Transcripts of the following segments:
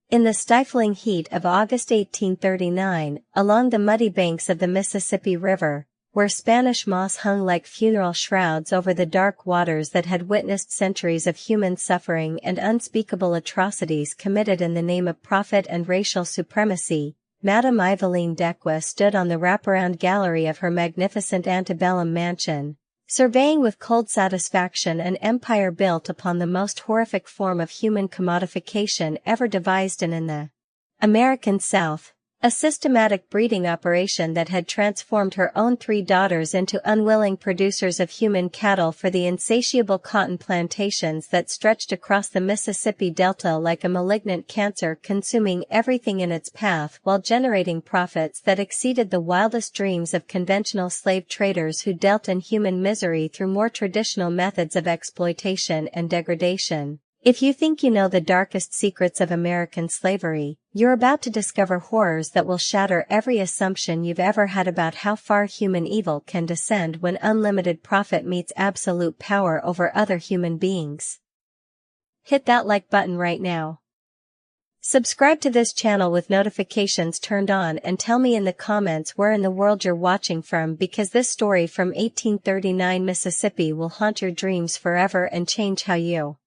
In the stifling heat of August 1839, along the muddy banks of the Mississippi River, where Spanish moss hung like funeral shrouds over the dark waters that had witnessed centuries of human suffering and unspeakable atrocities committed in the name of profit and racial supremacy, Madame Eveline Dequa stood on the wraparound gallery of her magnificent antebellum mansion, surveying with cold satisfaction an empire built upon the most horrific form of human commodification ever devised in the American South, a systematic breeding operation that had transformed her own 3 daughters into unwilling producers of human cattle for the insatiable cotton plantations that stretched across the Mississippi Delta like a malignant cancer, consuming everything in its path while generating profits that exceeded the wildest dreams of conventional slave traders who dealt in human misery through more traditional methods of exploitation and degradation. If you think you know the darkest secrets of American slavery, you're about to discover horrors that will shatter every assumption you've ever had about how far human evil can descend when unlimited profit meets absolute power over other human beings. Hit that like button right now. Subscribe to this channel with notifications turned on and tell me in the comments where in the world you're watching from, because this story from 1839 Mississippi will haunt your dreams forever and change how you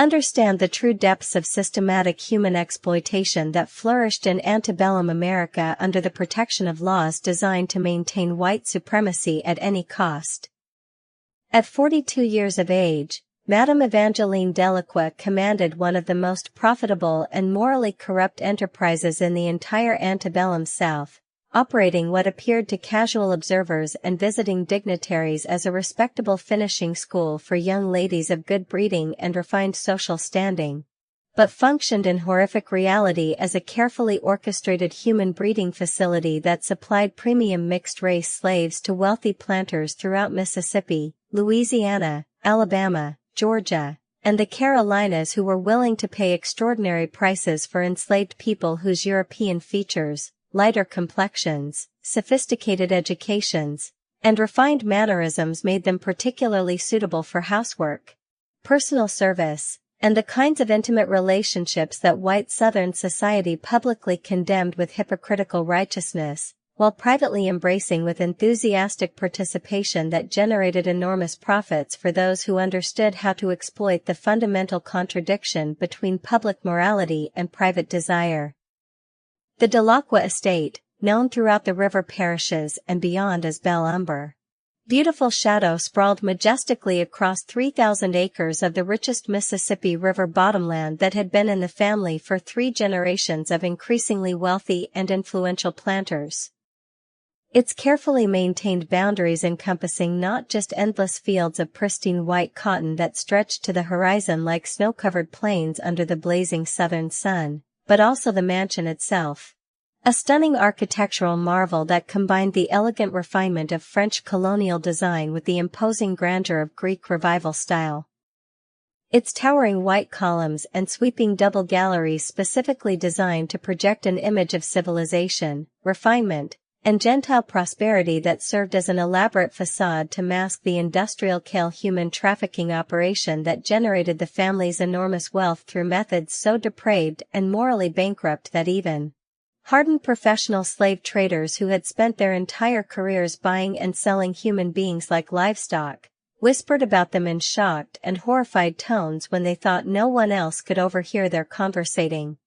understand the true depths of systematic human exploitation that flourished in antebellum America under the protection of laws designed to maintain white supremacy at any cost. At 42 years of age, Madame Evangeline Delacroix commanded one of the most profitable and morally corrupt enterprises in the entire antebellum South, operating what appeared to casual observers and visiting dignitaries as a respectable finishing school for young ladies of good breeding and refined social standing, but functioned in horrific reality as a carefully orchestrated human breeding facility that supplied premium mixed-race slaves to wealthy planters throughout Mississippi, Louisiana, Alabama, Georgia, and the Carolinas who were willing to pay extraordinary prices for enslaved people whose European features, lighter complexions, sophisticated educations, and refined mannerisms made them particularly suitable for housework, personal service, and the kinds of intimate relationships that white Southern society publicly condemned with hypocritical righteousness, while privately embracing with enthusiastic participation that generated enormous profits for those who understood how to exploit the fundamental contradiction between public morality and private desire. The Delacroix estate, known throughout the river parishes and beyond as Belle Umber, beautiful shadow sprawled majestically across 3,000 acres of the richest Mississippi River bottomland that had been in the family for 3 generations of increasingly wealthy and influential planters. Its carefully maintained boundaries encompassing not just endless fields of pristine white cotton that stretched to the horizon like snow-covered plains under the blazing southern sun, but also the mansion itself, a stunning architectural marvel that combined the elegant refinement of French colonial design with the imposing grandeur of Greek Revival style. Its towering white columns and sweeping double galleries specifically designed to project an image of civilization, refinement, and Gentile prosperity that served as an elaborate facade to mask the industrial-scale human trafficking operation that generated the family's enormous wealth through methods so depraved and morally bankrupt that even hardened professional slave traders who had spent their entire careers buying and selling human beings like livestock, whispered about them in shocked and horrified tones when they thought no one else could overhear their conversating.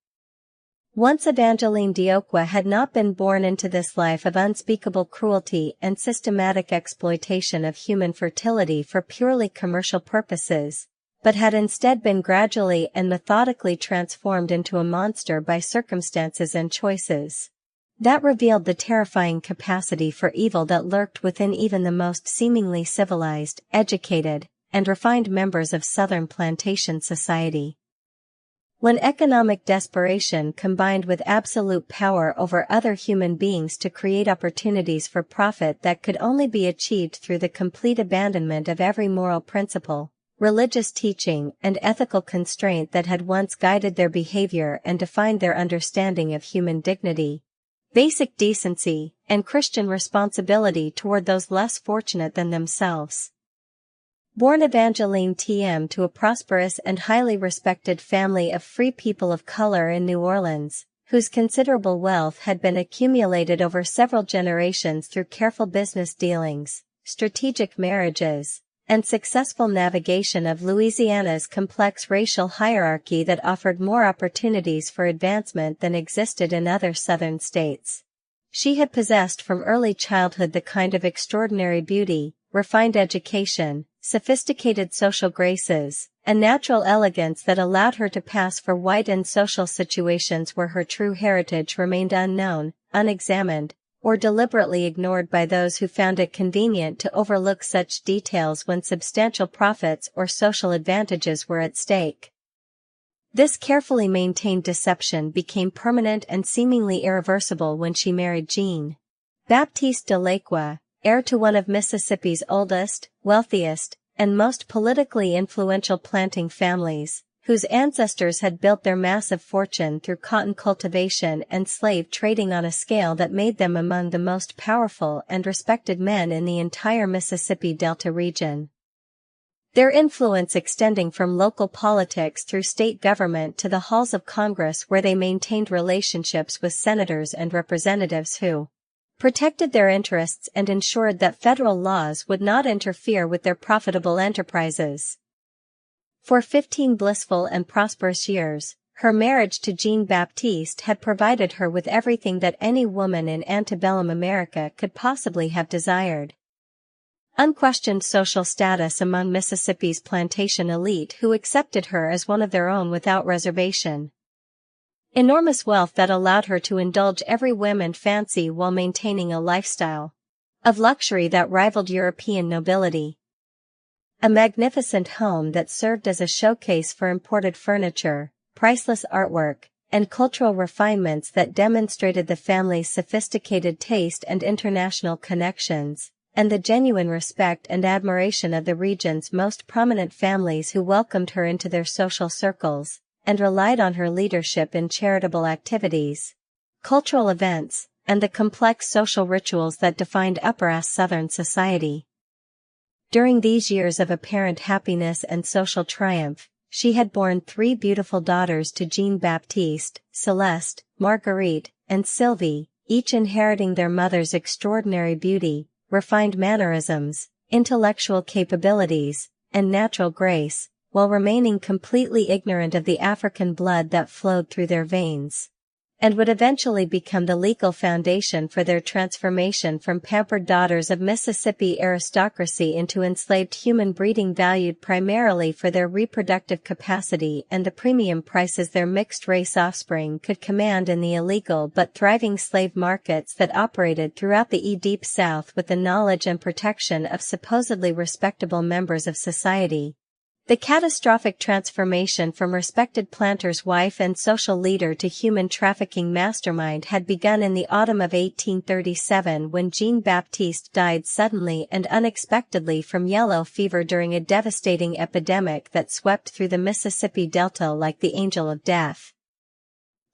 Once Evangeline Delacroix had not been born into this life of unspeakable cruelty and systematic exploitation of human fertility for purely commercial purposes, but had instead been gradually and methodically transformed into a monster by circumstances and choices that revealed the terrifying capacity for evil that lurked within even the most seemingly civilized, educated, and refined members of Southern plantation society. When economic desperation combined with absolute power over other human beings to create opportunities for profit that could only be achieved through the complete abandonment of every moral principle, religious teaching, and ethical constraint that had once guided their behavior and defined their understanding of human dignity, basic decency, and Christian responsibility toward those less fortunate than themselves. Born Evangeline T.M. to a prosperous and highly respected family of free people of color in New Orleans, whose considerable wealth had been accumulated over several generations through careful business dealings, strategic marriages, and successful navigation of Louisiana's complex racial hierarchy that offered more opportunities for advancement than existed in other southern states. She had possessed from early childhood the kind of extraordinary beauty, refined education, sophisticated social graces, and natural elegance that allowed her to pass for white in social situations where her true heritage remained unknown, unexamined, or deliberately ignored by those who found it convenient to overlook such details when substantial profits or social advantages were at stake. This carefully maintained deception became permanent and seemingly irreversible when she married Jean-Baptiste de Lacqua, heir to one of Mississippi's oldest, wealthiest, and most politically influential planting families, whose ancestors had built their massive fortune through cotton cultivation and slave trading on a scale that made them among the most powerful and respected men in the entire Mississippi Delta region. Their influence extending from local politics through state government to the halls of Congress, where they maintained relationships with senators and representatives who protected their interests and ensured that federal laws would not interfere with their profitable enterprises. For 15 blissful and prosperous years, her marriage to Jean-Baptiste had provided her with everything that any woman in antebellum America could possibly have desired. Unquestioned social status among Mississippi's plantation elite who accepted her as one of their own without reservation. Enormous wealth that allowed her to indulge every whim and fancy while maintaining a lifestyle of luxury that rivaled European nobility. A magnificent home that served as a showcase for imported furniture, priceless artwork, and cultural refinements that demonstrated the family's sophisticated taste and international connections, and the genuine respect and admiration of the region's most prominent families who welcomed her into their social circles and relied on her leadership in charitable activities, cultural events, and the complex social rituals that defined upper-class Southern society. During these years of apparent happiness and social triumph, she had borne 3 beautiful daughters to Jean-Baptiste, Celeste, Marguerite, and Sylvie, each inheriting their mother's extraordinary beauty, refined mannerisms, intellectual capabilities, and natural grace, while remaining completely ignorant of the African blood that flowed through their veins, and would eventually become the legal foundation for their transformation from pampered daughters of Mississippi aristocracy into enslaved human breeding valued primarily for their reproductive capacity and the premium prices their mixed-race offspring could command in the illegal but thriving slave markets that operated throughout the Deep South with the knowledge and protection of supposedly respectable members of society. The catastrophic transformation from respected planter's wife and social leader to human trafficking mastermind had begun in the autumn of 1837 when Jean-Baptiste died suddenly and unexpectedly from yellow fever during a devastating epidemic that swept through the Mississippi Delta like the angel of death,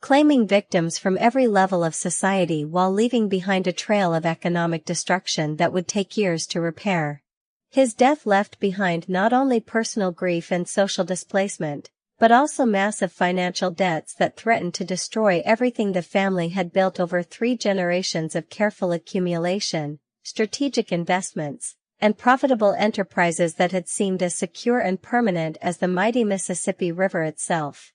claiming victims from every level of society while leaving behind a trail of economic destruction that would take years to repair. His death left behind not only personal grief and social displacement, but also massive financial debts that threatened to destroy everything the family had built over 3 generations of careful accumulation, strategic investments, and profitable enterprises that had seemed as secure and permanent as the mighty Mississippi River itself.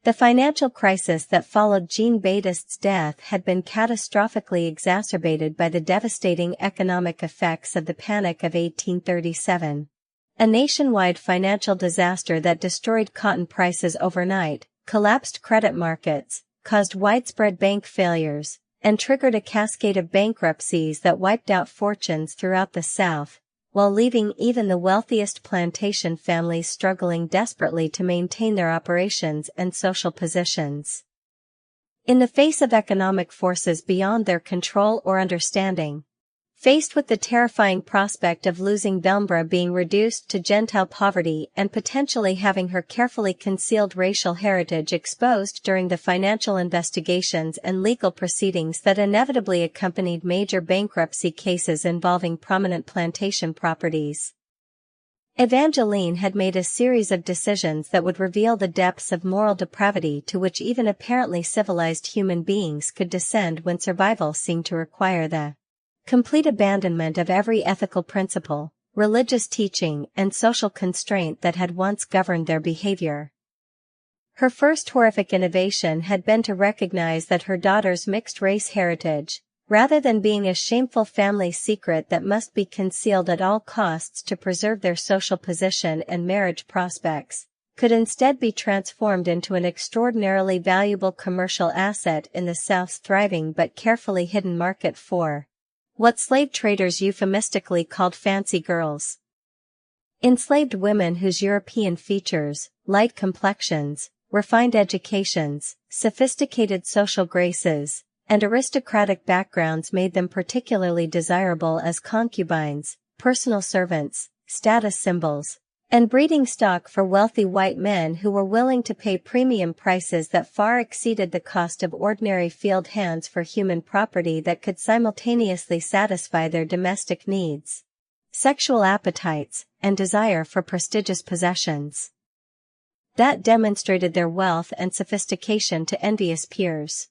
The financial crisis that followed Jean-Baptiste's death had been catastrophically exacerbated by the devastating economic effects of the Panic of 1837. A nationwide financial disaster that destroyed cotton prices overnight, collapsed credit markets, caused widespread bank failures, and triggered a cascade of bankruptcies that wiped out fortunes throughout the South, while leaving even the wealthiest plantation families struggling desperately to maintain their operations and social positions. In the face of economic forces beyond their control or understanding, faced with the terrifying prospect of losing Belmbra being reduced to Gentile poverty and potentially having her carefully concealed racial heritage exposed during the financial investigations and legal proceedings that inevitably accompanied major bankruptcy cases involving prominent plantation properties, Evangeline had made a series of decisions that would reveal the depths of moral depravity to which even apparently civilized human beings could descend when survival seemed to require the complete abandonment of every ethical principle, religious teaching, and social constraint that had once governed their behavior. Her first horrific innovation had been to recognize that her daughter's mixed-race heritage, rather than being a shameful family secret that must be concealed at all costs to preserve their social position and marriage prospects, could instead be transformed into an extraordinarily valuable commercial asset in the South's thriving but carefully hidden market for what slave traders euphemistically called fancy girls. Enslaved women whose European features, light complexions, refined educations, sophisticated social graces, and aristocratic backgrounds made them particularly desirable as concubines, personal servants, status symbols, and breeding stock for wealthy white men who were willing to pay premium prices that far exceeded the cost of ordinary field hands for human property that could simultaneously satisfy their domestic needs, sexual appetites, and desire for prestigious possessions that demonstrated their wealth and sophistication to envious peers.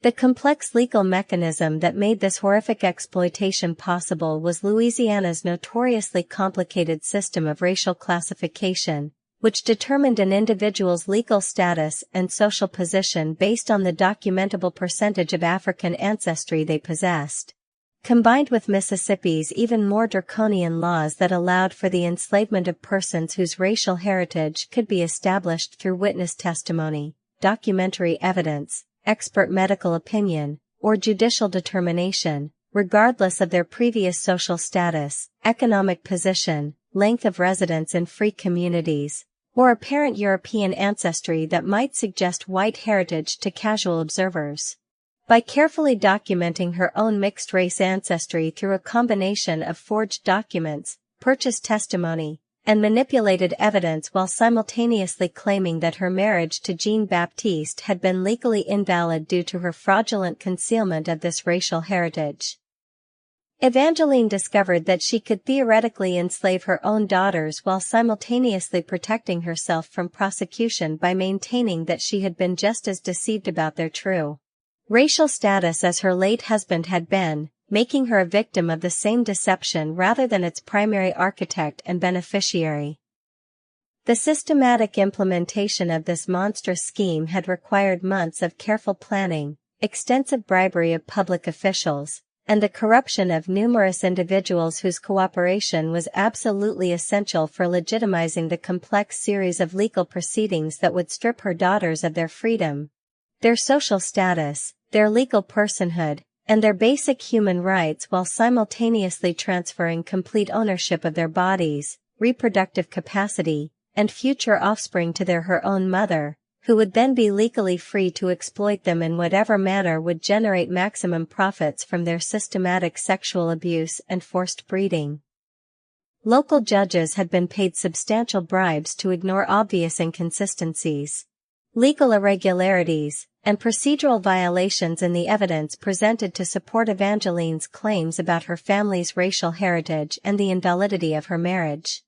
The complex legal mechanism that made this horrific exploitation possible was Louisiana's notoriously complicated system of racial classification, which determined an individual's legal status and social position based on the documentable percentage of African ancestry they possessed, combined with Mississippi's even more draconian laws that allowed for the enslavement of persons whose racial heritage could be established through witness testimony, documentary evidence, expert medical opinion, or judicial determination, regardless of their previous social status, economic position, length of residence in free communities, or apparent European ancestry that might suggest white heritage to casual observers. By carefully documenting her own mixed-race ancestry through a combination of forged documents, purchased testimony, and manipulated evidence while simultaneously claiming that her marriage to Jean-Baptiste had been legally invalid due to her fraudulent concealment of this racial heritage, Evangeline discovered that she could theoretically enslave her own daughters while simultaneously protecting herself from prosecution by maintaining that she had been just as deceived about their true racial status as her late husband had been, making her a victim of the same deception rather than its primary architect and beneficiary. The systematic implementation of this monstrous scheme had required months of careful planning, extensive bribery of public officials, and the corruption of numerous individuals whose cooperation was absolutely essential for legitimizing the complex series of legal proceedings that would strip her daughters of their freedom, their social status, their legal personhood, and their basic human rights while simultaneously transferring complete ownership of their bodies, reproductive capacity, and future offspring to her own mother, who would then be legally free to exploit them in whatever manner would generate maximum profits from their systematic sexual abuse and forced breeding. Local judges had been paid substantial bribes to ignore obvious inconsistencies, legal irregularities, and procedural violations in the evidence presented to support Evangeline's claims about her family's racial heritage and the invalidity of her marriage.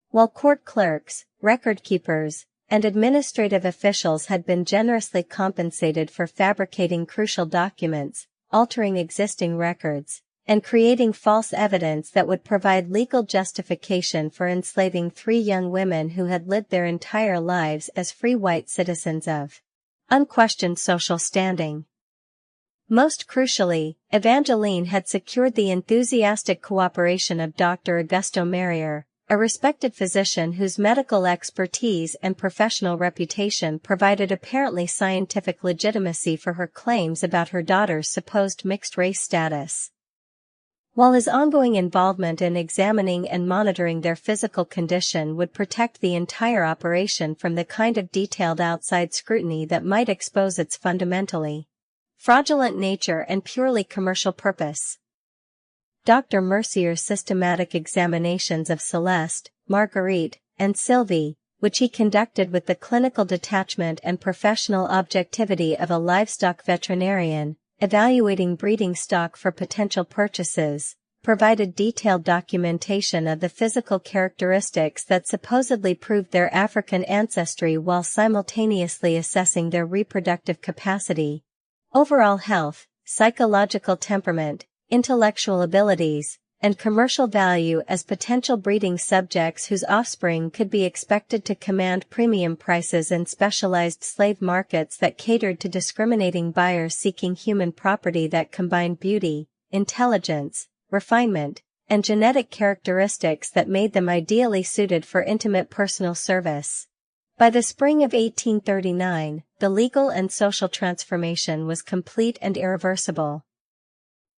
While court clerks, record keepers, and administrative officials had been generously compensated for fabricating crucial documents, altering existing records, and creating false evidence that would provide legal justification for enslaving 3 young women who had lived their entire lives as free white citizens of unquestioned social standing. Most crucially, Evangeline had secured the enthusiastic cooperation of Dr. Augusto Merrier, a respected physician whose medical expertise and professional reputation provided apparently scientific legitimacy for her claims about her daughter's supposed mixed-race status. While his ongoing involvement in examining and monitoring their physical condition would protect the entire operation from the kind of detailed outside scrutiny that might expose its fundamentally fraudulent nature and purely commercial purpose. Dr. Mercier's systematic examinations of Celeste, Marguerite, and Sylvie, which he conducted with the clinical detachment and professional objectivity of a livestock veterinarian, evaluating breeding stock for potential purchases, provided detailed documentation of the physical characteristics that supposedly proved their African ancestry while simultaneously assessing their reproductive capacity, overall health, psychological temperament, intellectual abilities, and commercial value as potential breeding subjects whose offspring could be expected to command premium prices in specialized slave markets that catered to discriminating buyers seeking human property that combined beauty, intelligence, refinement, and genetic characteristics that made them ideally suited for intimate personal service. By the spring of 1839, the legal and social transformation was complete and irreversible.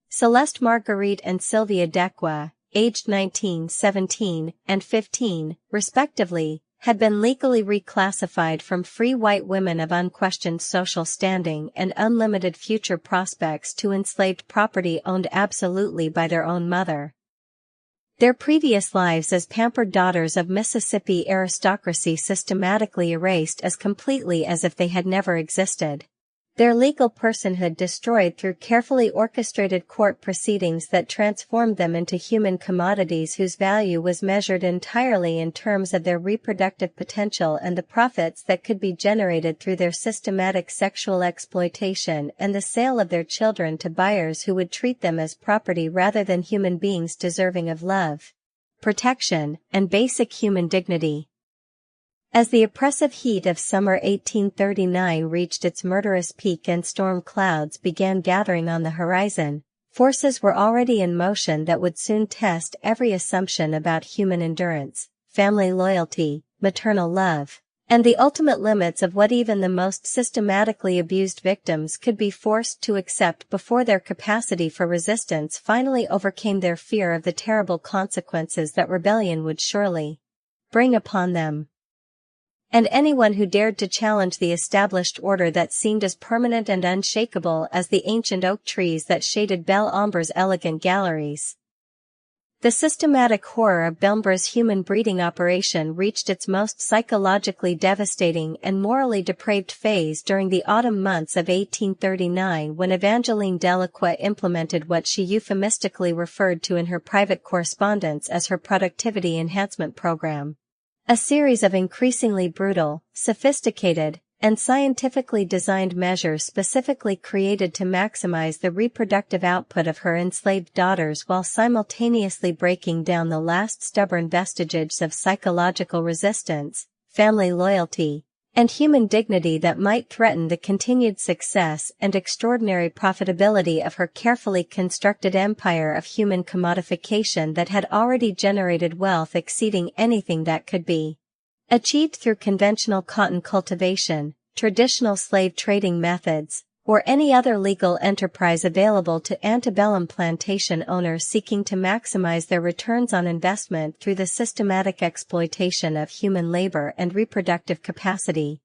Celeste Marguerite and Sylvia Dequa, aged 19, 17, and 15, respectively, had been legally reclassified from free white women of unquestioned social standing and unlimited future prospects to enslaved property owned absolutely by their own mother. Their previous lives as pampered daughters of Mississippi aristocracy systematically erased as completely as if they had never existed. Their legal personhood destroyed through carefully orchestrated court proceedings that transformed them into human commodities whose value was measured entirely in terms of their reproductive potential and the profits that could be generated through their systematic sexual exploitation and the sale of their children to buyers who would treat them as property rather than human beings deserving of love, protection, and basic human dignity. As the oppressive heat of summer 1839 reached its murderous peak and storm clouds began gathering on the horizon, forces were already in motion that would soon test every assumption about human endurance, family loyalty, maternal love, and the ultimate limits of what even the most systematically abused victims could be forced to accept before their capacity for resistance finally overcame their fear of the terrible consequences that rebellion would surely bring upon them. And anyone who dared to challenge the established order that seemed as permanent and unshakable as the ancient oak trees that shaded Belle Omber's elegant galleries. The systematic horror of Bellmbra's human breeding operation reached its most psychologically devastating and morally depraved phase during the autumn months of 1839 when Evangeline Delacroix implemented what she euphemistically referred to in her private correspondence as her productivity enhancement program. A series of increasingly brutal, sophisticated, and scientifically designed measures specifically created to maximize the reproductive output of her enslaved daughters while simultaneously breaking down the last stubborn vestiges of psychological resistance, family loyalty, and human dignity that might threaten the continued success and extraordinary profitability of her carefully constructed empire of human commodification that had already generated wealth exceeding anything that could be achieved through conventional cotton cultivation, traditional slave trading methods, or any other legal enterprise available to antebellum plantation owners seeking to maximize their returns on investment through the systematic exploitation of human labor and reproductive capacity.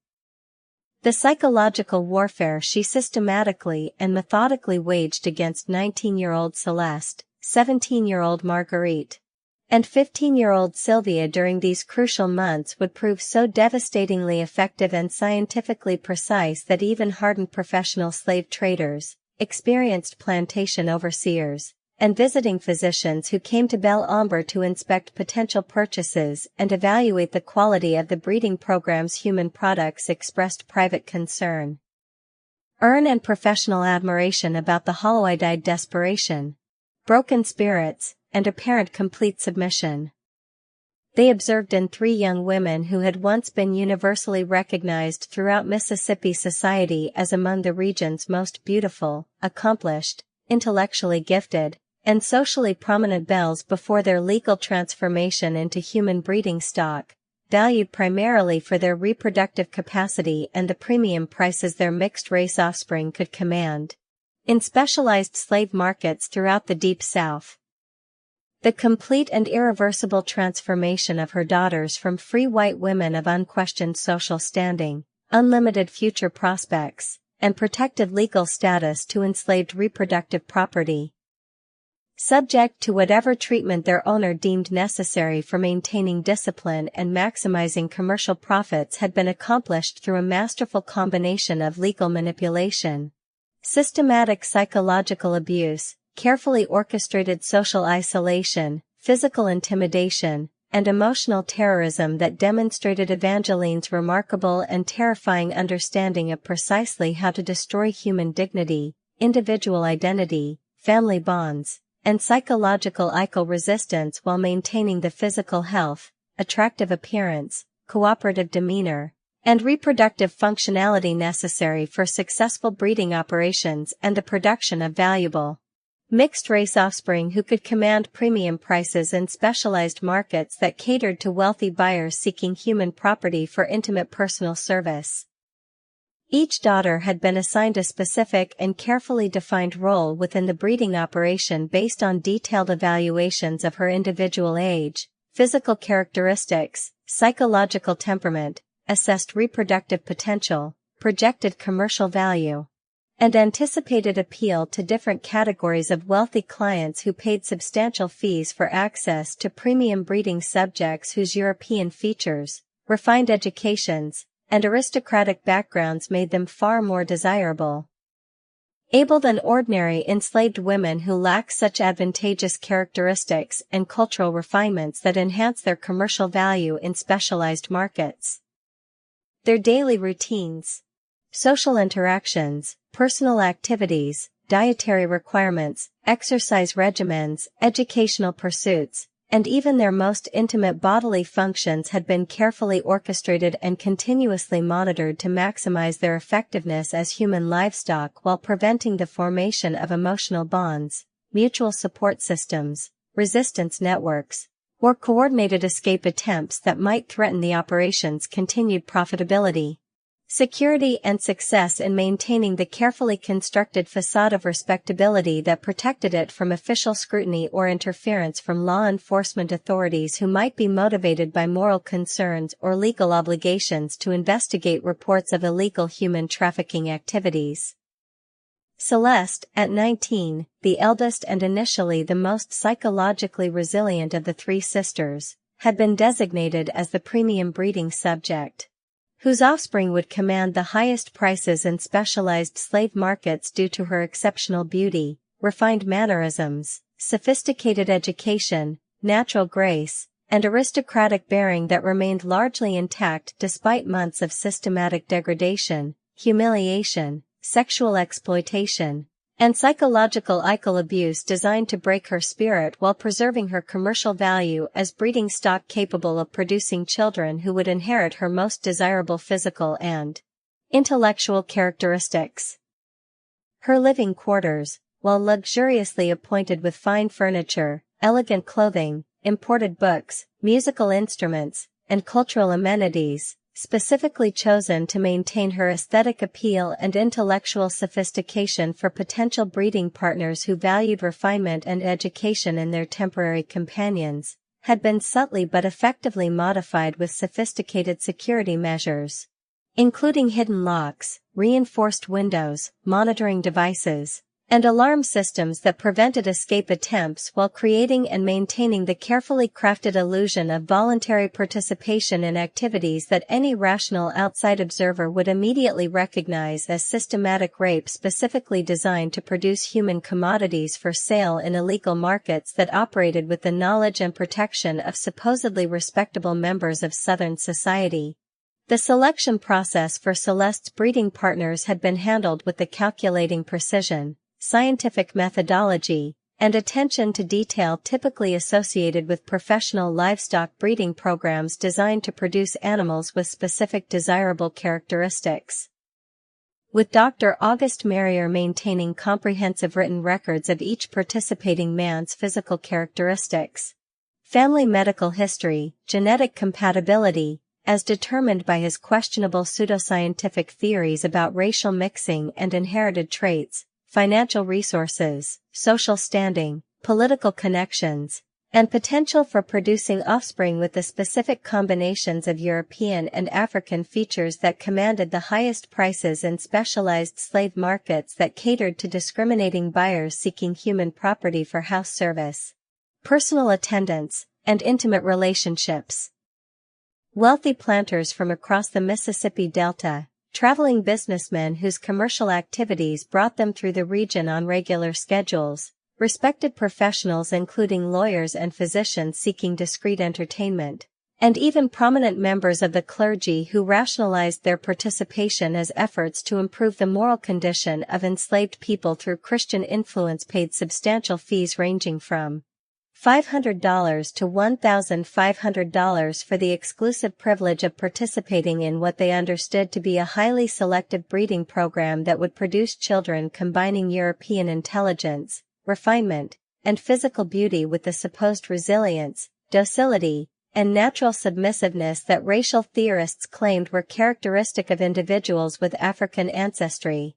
The psychological warfare she systematically and methodically waged against 19-year-old Celeste, 17-year-old Marguerite, and 15-year-old Sylvia during these crucial months would prove so devastatingly effective and scientifically precise that even hardened professional slave traders, experienced plantation overseers, and visiting physicians who came to Belle Ombre to inspect potential purchases and evaluate the quality of the breeding program's human products expressed private concern, earn and professional admiration about the hollow-eyed desperation, broken spirits, and apparent complete submission they observed in three young women who had once been universally recognized throughout Mississippi society as among the region's most beautiful, accomplished, intellectually gifted, and socially prominent belles before their legal transformation into human breeding stock, valued primarily for their reproductive capacity and the premium prices their mixed-race offspring could command in specialized slave markets throughout the Deep South. The complete and irreversible transformation of her daughters from free white women of unquestioned social standing, unlimited future prospects, and protected legal status to enslaved reproductive property, subject to whatever treatment their owner deemed necessary for maintaining discipline and maximizing commercial profits, had been accomplished through a masterful combination of legal manipulation, systematic psychological abuse, carefully orchestrated social isolation, physical intimidation, and emotional terrorism that demonstrated Evangeline's remarkable and terrifying understanding of precisely how to destroy human dignity, individual identity, family bonds, and psychological resistance while maintaining the physical health, attractive appearance, cooperative demeanor, and reproductive functionality necessary for successful breeding operations and the production of valuable mixed-race offspring who could command premium prices in specialized markets that catered to wealthy buyers seeking human property for intimate personal service. Each daughter had been assigned a specific and carefully defined role within the breeding operation based on detailed evaluations of her individual age, physical characteristics, psychological temperament, assessed reproductive potential, projected commercial value, and anticipated appeal to different categories of wealthy clients who paid substantial fees for access to premium breeding subjects whose European features, refined educations, and aristocratic backgrounds made them far more desirable able than ordinary enslaved women who lack such advantageous characteristics and cultural refinements that enhance their commercial value in specialized markets. Their daily routines, social interactions, personal activities, dietary requirements, exercise regimens, educational pursuits, and even their most intimate bodily functions had been carefully orchestrated and continuously monitored to maximize their effectiveness as human livestock while preventing the formation of emotional bonds, mutual support systems, resistance networks, or coordinated escape attempts that might threaten the operation's continued profitability. Security and success in maintaining the carefully constructed facade of respectability that protected it from official scrutiny or interference from law enforcement authorities who might be motivated by moral concerns or legal obligations to investigate reports of illegal human trafficking activities. Celeste, at 19, the eldest and initially the most psychologically resilient of the three sisters, had been designated as the premium breeding subject, whose offspring would command the highest prices in specialized slave markets due to her exceptional beauty, refined mannerisms, sophisticated education, natural grace, and aristocratic bearing that remained largely intact despite months of systematic degradation, humiliation, sexual exploitation, and psychological abuse designed to break her spirit while preserving her commercial value as breeding stock capable of producing children who would inherit her most desirable physical and intellectual characteristics. Her living quarters, while luxuriously appointed with fine furniture, elegant clothing, imported books, musical instruments, and cultural amenities, specifically chosen to maintain her aesthetic appeal and intellectual sophistication for potential breeding partners who valued refinement and education in their temporary companions, had been subtly but effectively modified with sophisticated security measures, including hidden locks, reinforced windows, monitoring devices, and alarm systems that prevented escape attempts while creating and maintaining the carefully crafted illusion of voluntary participation in activities that any rational outside observer would immediately recognize as systematic rape specifically designed to produce human commodities for sale in illegal markets that operated with the knowledge and protection of supposedly respectable members of Southern society. The selection process for Celeste's breeding partners had been handled with the calculating precision, scientific methodology, and attention to detail typically associated with professional livestock breeding programs designed to produce animals with specific desirable characteristics. With Dr. August Merrier maintaining comprehensive written records of each participating man's physical characteristics, family medical history, genetic compatibility, as determined by his questionable pseudoscientific theories about racial mixing and inherited traits, financial resources, social standing, political connections, and potential for producing offspring with the specific combinations of European and African features that commanded the highest prices in specialized slave markets that catered to discriminating buyers seeking human property for house service, personal attendance, and intimate relationships. Wealthy planters from across the Mississippi Delta, traveling businessmen whose commercial activities brought them through the region on regular schedules, respected professionals including lawyers and physicians seeking discreet entertainment, and even prominent members of the clergy who rationalized their participation as efforts to improve the moral condition of enslaved people through Christian influence paid substantial fees ranging from $500 to $1,500 for the exclusive privilege of participating in what they understood to be a highly selective breeding program that would produce children combining European intelligence, refinement, and physical beauty with the supposed resilience, docility, and natural submissiveness that racial theorists claimed were characteristic of individuals with African ancestry.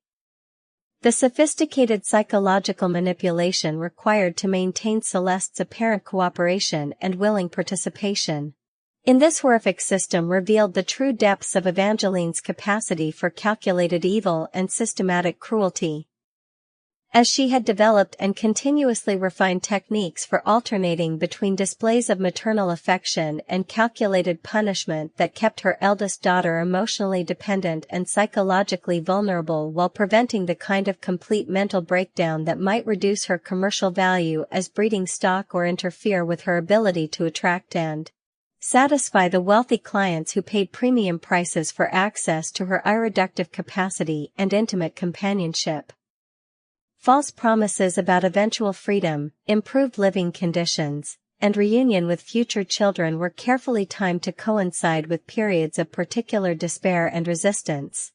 The sophisticated psychological manipulation required to maintain Celeste's apparent cooperation and willing participation in this horrific system revealed the true depths of Evangeline's capacity for calculated evil and systematic cruelty. As she had developed and continuously refined techniques for alternating between displays of maternal affection and calculated punishment that kept her eldest daughter emotionally dependent and psychologically vulnerable while preventing the kind of complete mental breakdown that might reduce her commercial value as breeding stock or interfere with her ability to attract and satisfy the wealthy clients who paid premium prices for access to her irreductive capacity and intimate companionship. False promises about eventual freedom, improved living conditions, and reunion with future children were carefully timed to coincide with periods of particular despair and resistance.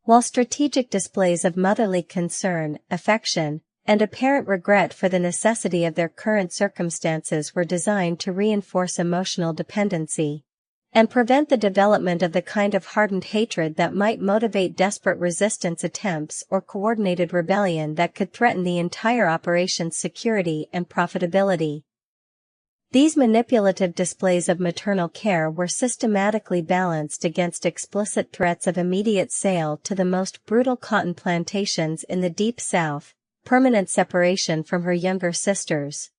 While strategic displays of motherly concern, affection, and apparent regret for the necessity of their current circumstances were designed to reinforce emotional dependency and prevent the development of the kind of hardened hatred that might motivate desperate resistance attempts or coordinated rebellion that could threaten the entire operation's security and profitability. These manipulative displays of maternal care were systematically balanced against explicit threats of immediate sale to the most brutal cotton plantations in the Deep South, permanent separation from her younger sisters,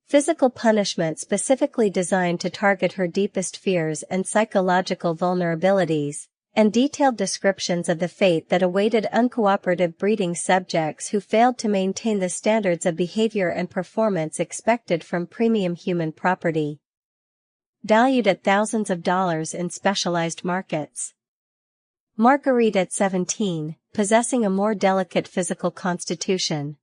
physical punishment specifically designed to target her deepest fears and psychological vulnerabilities, and detailed descriptions of the fate that awaited uncooperative breeding subjects who failed to maintain the standards of behavior and performance expected from premium human property, valued at thousands of dollars in specialized markets. Marguerite at 17, possessing a more delicate physical constitution,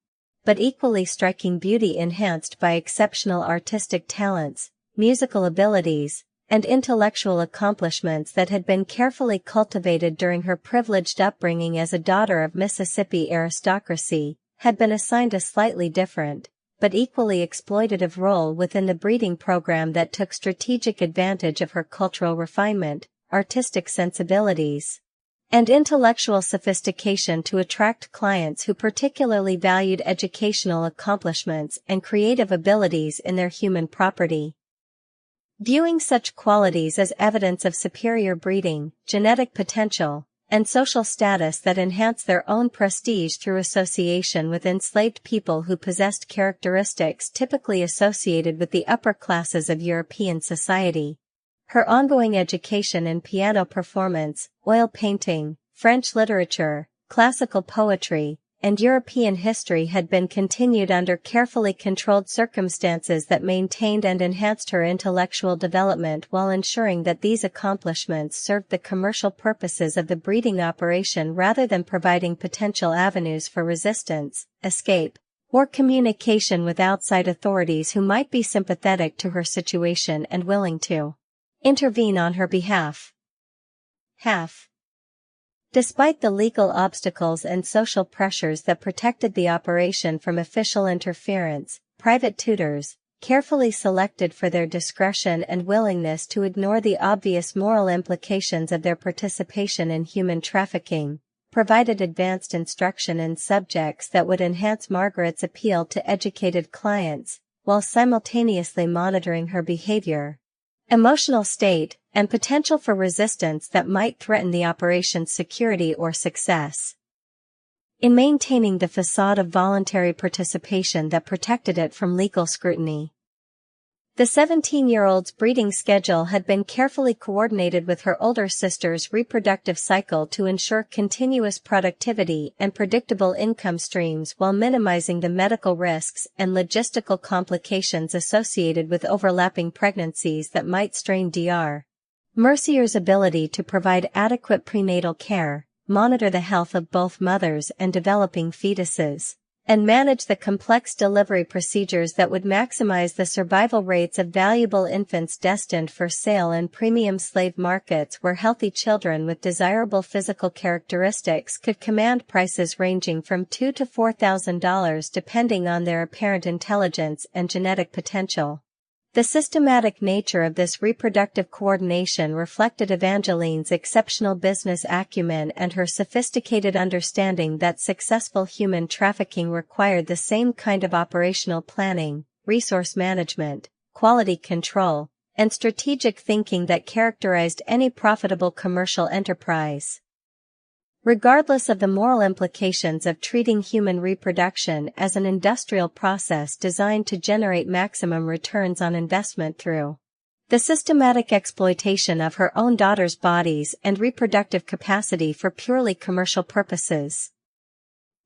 but equally striking beauty enhanced by exceptional artistic talents, musical abilities, and intellectual accomplishments that had been carefully cultivated during her privileged upbringing as a daughter of Mississippi aristocracy, had been assigned a slightly different, but equally exploitative role within the breeding program that took strategic advantage of her cultural refinement, artistic sensibilities, and intellectual sophistication to attract clients who particularly valued educational accomplishments and creative abilities in their human property. Viewing such qualities as evidence of superior breeding, genetic potential, and social status that enhanced their own prestige through association with enslaved people who possessed characteristics typically associated with the upper classes of European society. Her ongoing education in piano performance, oil painting, French literature, classical poetry, and European history had been continued under carefully controlled circumstances that maintained and enhanced her intellectual development while ensuring that these accomplishments served the commercial purposes of the breeding operation rather than providing potential avenues for resistance, escape, or communication with outside authorities who might be sympathetic to her situation and willing to intervene on her behalf. Despite the legal obstacles and social pressures that protected the operation from official interference, private tutors, carefully selected for their discretion and willingness to ignore the obvious moral implications of their participation in human trafficking, provided advanced instruction in subjects that would enhance Margaret's appeal to educated clients, while simultaneously monitoring her behavior, emotional state, and potential for resistance that might threaten the operation's security or success. In maintaining the facade of voluntary participation that protected it from legal scrutiny. The 17-year-old's breeding schedule had been carefully coordinated with her older sister's reproductive cycle to ensure continuous productivity and predictable income streams while minimizing the medical risks and logistical complications associated with overlapping pregnancies that might strain Dr. Mercier's ability to provide adequate prenatal care, monitor the health of both mothers and developing fetuses, and manage the complex delivery procedures that would maximize the survival rates of valuable infants destined for sale in premium slave markets where healthy children with desirable physical characteristics could command prices ranging from $2,000 to $4,000 depending on their apparent intelligence and genetic potential. The systematic nature of this reproductive coordination reflected Evangeline's exceptional business acumen and her sophisticated understanding that successful human trafficking required the same kind of operational planning, resource management, quality control, and strategic thinking that characterized any profitable commercial enterprise. Regardless of the moral implications of treating human reproduction as an industrial process designed to generate maximum returns on investment through the systematic exploitation of her own daughters' bodies and reproductive capacity for purely commercial purposes.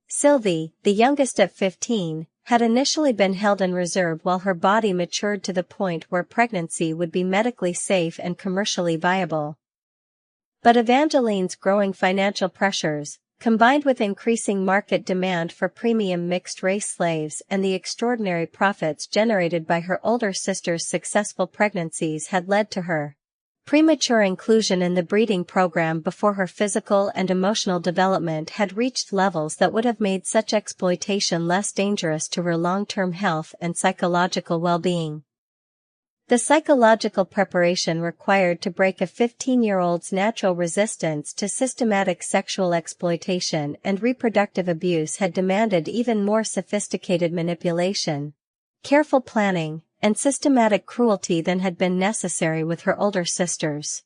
Sylvie, the youngest at 15, had initially been held in reserve while her body matured to the point where pregnancy would be medically safe and commercially viable. But Evangeline's growing financial pressures, combined with increasing market demand for premium mixed-race slaves and the extraordinary profits generated by her older sister's successful pregnancies had led to her premature inclusion in the breeding program before her physical and emotional development had reached levels that would have made such exploitation less dangerous to her long-term health and psychological well-being. The psychological preparation required to break a 15-year-old's natural resistance to systematic sexual exploitation and reproductive abuse had demanded even more sophisticated manipulation, careful planning, and systematic cruelty than had been necessary with her older sisters.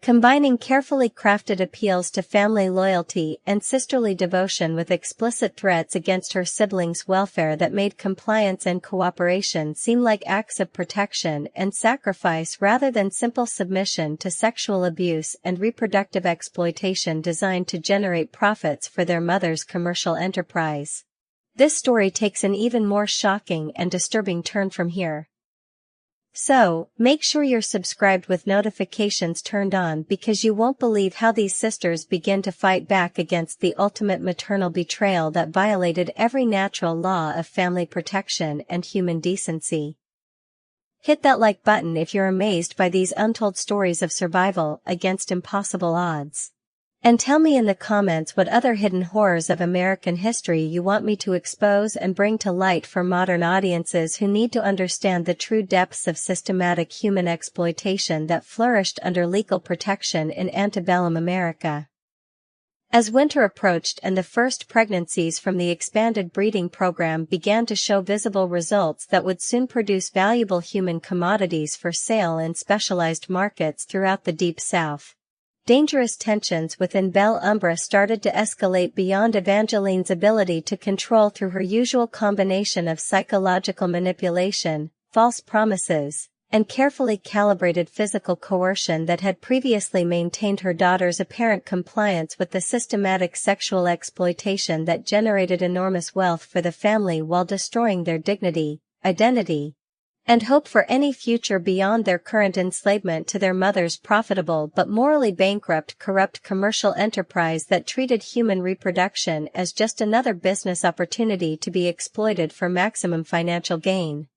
Combining carefully crafted appeals to family loyalty and sisterly devotion with explicit threats against her siblings' welfare that made compliance and cooperation seem like acts of protection and sacrifice rather than simple submission to sexual abuse and reproductive exploitation designed to generate profits for their mother's commercial enterprise. This story takes an even more shocking and disturbing turn from here. So, make sure you're subscribed with notifications turned on because you won't believe how these sisters begin to fight back against the ultimate maternal betrayal that violated every natural law of family protection and human decency. Hit that like button if you're amazed by these untold stories of survival against impossible odds. And tell me in the comments what other hidden horrors of American history you want me to expose and bring to light for modern audiences who need to understand the true depths of systematic human exploitation that flourished under legal protection in antebellum America. As winter approached and the first pregnancies from the expanded breeding program began to show visible results that would soon produce valuable human commodities for sale in specialized markets throughout the Deep South, dangerous tensions within Belle Umbra started to escalate beyond Evangeline's ability to control through her usual combination of psychological manipulation, false promises, and carefully calibrated physical coercion that had previously maintained her daughter's apparent compliance with the systematic sexual exploitation that generated enormous wealth for the family while destroying their dignity, identity, and hope for any future beyond their current enslavement to their mother's profitable but morally bankrupt corrupt commercial enterprise that treated human reproduction as just another business opportunity to be exploited for maximum financial gain.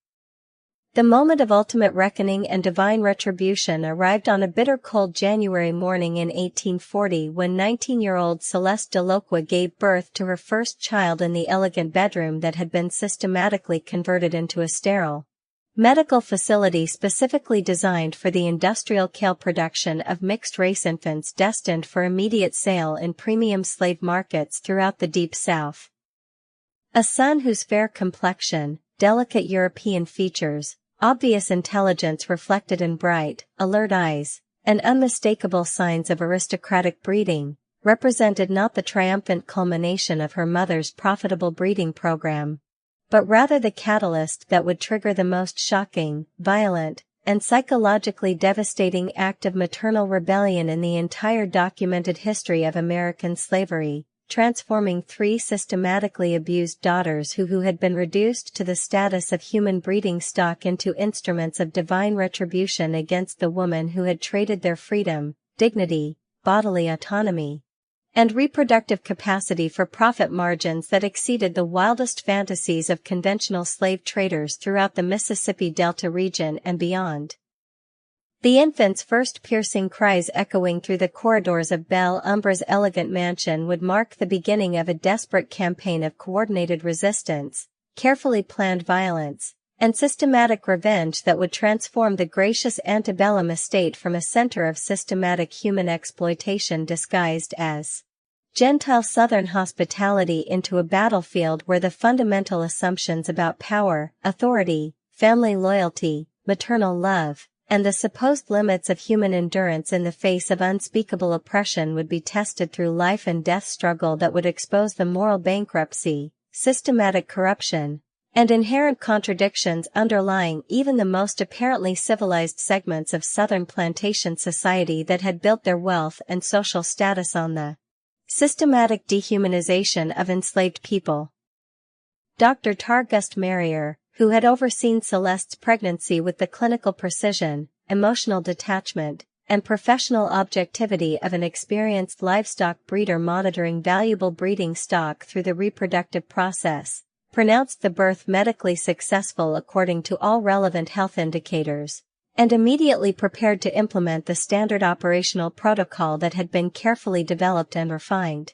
The moment of ultimate reckoning and divine retribution arrived on a bitter cold January morning in 1840 when 19-year-old Celeste Delocroix gave birth to her first child in the elegant bedroom that had been systematically converted into a sterile medical facility specifically designed for the industrial-scale production of mixed-race infants destined for immediate sale in premium slave markets throughout the Deep South. A son whose fair complexion, delicate European features, obvious intelligence reflected in bright, alert eyes, and unmistakable signs of aristocratic breeding, represented not the triumphant culmination of her mother's profitable breeding program, but rather the catalyst that would trigger the most shocking, violent, and psychologically devastating act of maternal rebellion in the entire documented history of American slavery, transforming 3 systematically abused daughters who had been reduced to the status of human breeding stock into instruments of divine retribution against the woman who had traded their freedom, dignity, bodily autonomy, and reproductive capacity for profit margins that exceeded the wildest fantasies of conventional slave traders throughout the Mississippi Delta region and beyond. The infant's first piercing cries echoing through the corridors of Belle Umbra's elegant mansion would mark the beginning of a desperate campaign of coordinated resistance, carefully planned violence, and systematic revenge that would transform the gracious antebellum estate from a center of systematic human exploitation disguised as Gentile Southern hospitality into a battlefield where the fundamental assumptions about power, authority, family loyalty, maternal love, and the supposed limits of human endurance in the face of unspeakable oppression would be tested through life and death struggle that would expose the moral bankruptcy, systematic corruption, and inherent contradictions underlying even the most apparently civilized segments of Southern plantation society that had built their wealth and social status on the systematic dehumanization of enslaved people. Dr. Targust Marrier, who had overseen Celeste's pregnancy with the clinical precision, emotional detachment, and professional objectivity of an experienced livestock breeder monitoring valuable breeding stock through the reproductive process, pronounced the birth medically successful according to all relevant health indicators, and immediately prepared to implement the standard operational protocol that had been carefully developed and refined.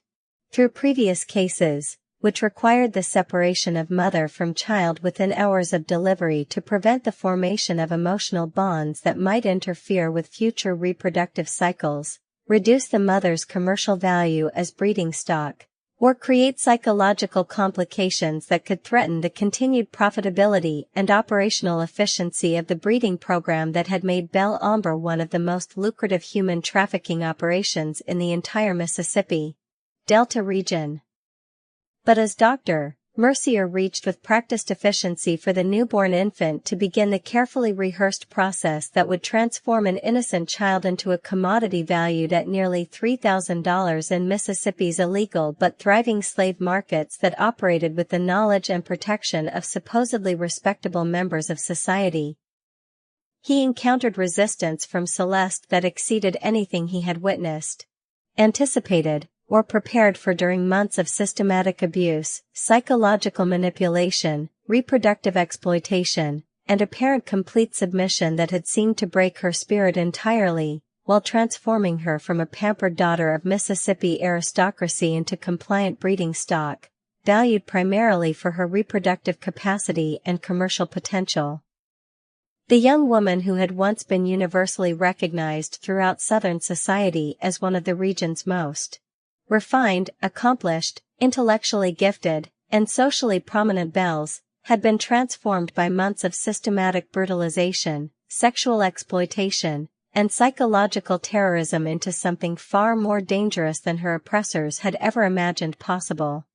Through previous cases, which required the separation of mother from child within hours of delivery to prevent the formation of emotional bonds that might interfere with future reproductive cycles, reduce the mother's commercial value as breeding stock, or create psychological complications that could threaten the continued profitability and operational efficiency of the breeding program that had made Belle Umbre one of the most lucrative human trafficking operations in the entire Mississippi Delta region. But as Dr. Mercier reached with practiced efficiency for the newborn infant to begin the carefully rehearsed process that would transform an innocent child into a commodity valued at nearly $3,000 in Mississippi's illegal but thriving slave markets that operated with the knowledge and protection of supposedly respectable members of society, he encountered resistance from Celeste that exceeded anything he had witnessed, anticipated, or prepared for during months of systematic abuse, psychological manipulation, reproductive exploitation, and apparent complete submission that had seemed to break her spirit entirely, while transforming her from a pampered daughter of Mississippi aristocracy into compliant breeding stock, valued primarily for her reproductive capacity and commercial potential. The young woman who had once been universally recognized throughout Southern society as one of the region's most refined, accomplished, intellectually gifted, and socially prominent belles, had been transformed by months of systematic brutalization, sexual exploitation, and psychological terrorism into something far more dangerous than her oppressors had ever imagined possible.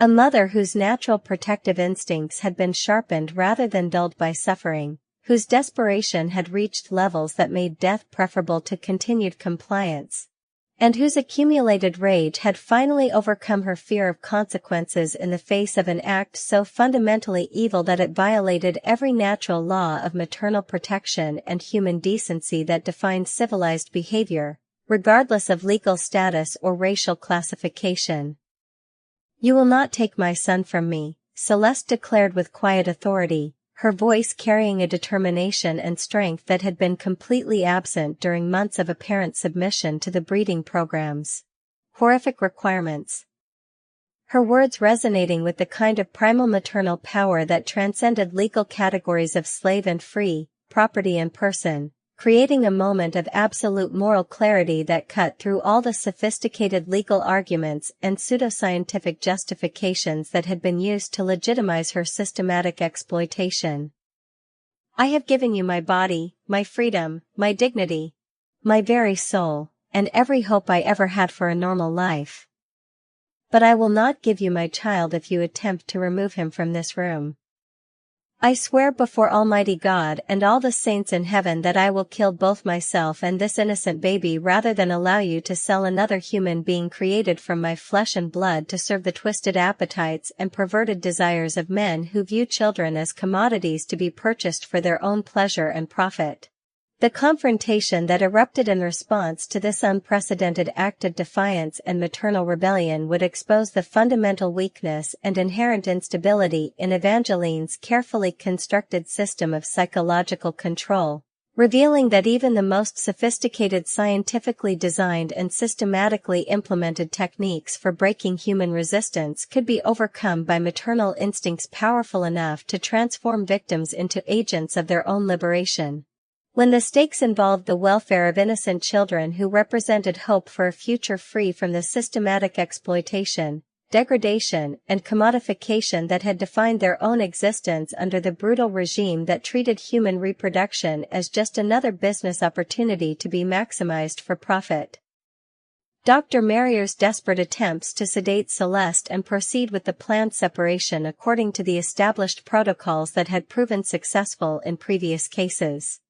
A mother whose natural protective instincts had been sharpened rather than dulled by suffering, whose desperation had reached levels that made death preferable to continued compliance, and whose accumulated rage had finally overcome her fear of consequences in the face of an act so fundamentally evil that it violated every natural law of maternal protection and human decency that defined civilized behavior, regardless of legal status or racial classification. "You will not take my son from me," Celeste declared with quiet authority, her voice carrying a determination and strength that had been completely absent during months of apparent submission to the breeding program's horrific requirements. Her words resonating with the kind of primal maternal power that transcended legal categories of slave and free, property and person, creating a moment of absolute moral clarity that cut through all the sophisticated legal arguments and pseudoscientific justifications that had been used to legitimize her systematic exploitation. "I have given you my body, my freedom, my dignity, my very soul, and every hope I ever had for a normal life. But I will not give you my child if you attempt to remove him from this room. I swear before Almighty God and all the saints in heaven that I will kill both myself and this innocent baby rather than allow you to sell another human being created from my flesh and blood to serve the twisted appetites and perverted desires of men who view children as commodities to be purchased for their own pleasure and profit. The confrontation that erupted in response to this unprecedented act of defiance and maternal rebellion would expose the fundamental weakness and inherent instability in Evangeline's carefully constructed system of psychological control, revealing that even the most sophisticated scientifically designed and systematically implemented techniques for breaking human resistance could be overcome by maternal instincts powerful enough to transform victims into agents of their own liberation. When the stakes involved the welfare of innocent children who represented hope for a future free from the systematic exploitation, degradation, and commodification that had defined their own existence under the brutal regime that treated human reproduction as just another business opportunity to be maximized for profit. Dr. Marrier's desperate attempts to sedate Celeste and proceed with the planned separation according to the established protocols that had proven successful in previous cases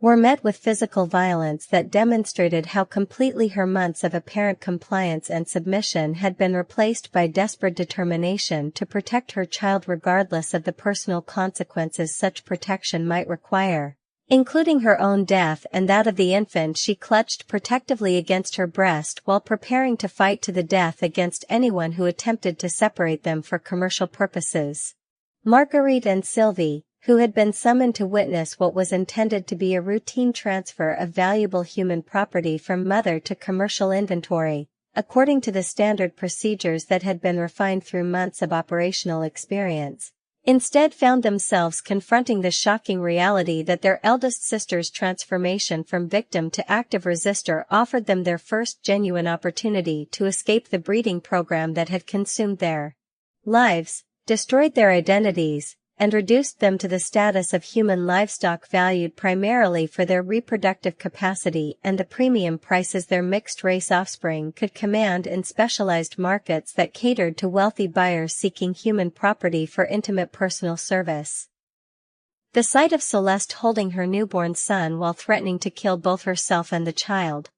were met with physical violence that demonstrated how completely her months of apparent compliance and submission had been replaced by desperate determination to protect her child regardless of the personal consequences such protection might require, including her own death and that of the infant she clutched protectively against her breast while preparing to fight to the death against anyone who attempted to separate them for commercial purposes. Marguerite and Sylvie, who had been summoned to witness what was intended to be a routine transfer of valuable human property from mother to commercial inventory, according to the standard procedures that had been refined through months of operational experience, instead found themselves confronting the shocking reality that their eldest sister's transformation from victim to active resistor offered them their first genuine opportunity to escape the breeding program that had consumed their lives, destroyed their identities, and reduced them to the status of human livestock valued primarily for their reproductive capacity and the premium prices their mixed-race offspring could command in specialized markets that catered to wealthy buyers seeking human property for intimate personal service. The sight of Celeste holding her newborn son while threatening to kill both herself and the child,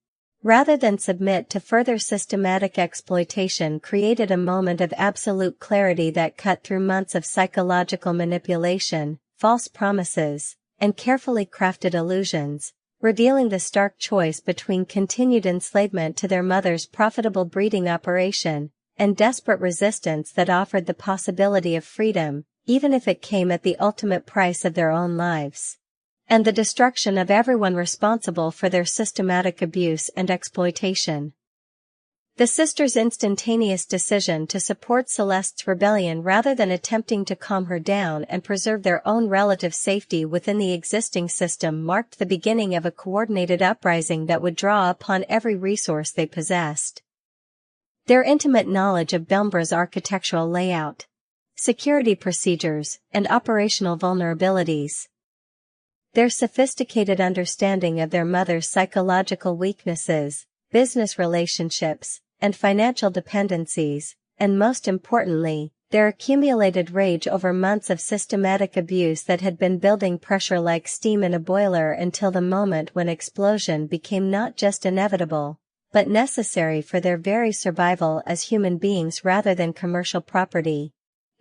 rather than submit to further systematic exploitation, created a moment of absolute clarity that cut through months of psychological manipulation, false promises, and carefully crafted illusions, revealing the stark choice between continued enslavement to their mother's profitable breeding operation, and desperate resistance that offered the possibility of freedom, even if it came at the ultimate price of their own lives, and the destruction of everyone responsible for their systematic abuse and exploitation. The sisters' instantaneous decision to support Celeste's rebellion rather than attempting to calm her down and preserve their own relative safety within the existing system marked the beginning of a coordinated uprising that would draw upon every resource they possessed. Their intimate knowledge of Belmbra's architectural layout, security procedures, and operational vulnerabilities, their sophisticated understanding of their mother's psychological weaknesses, business relationships, and financial dependencies, and most importantly, their accumulated rage over months of systematic abuse that had been building pressure like steam in a boiler until the moment when explosion became not just inevitable, but necessary for their very survival as human beings rather than commercial property.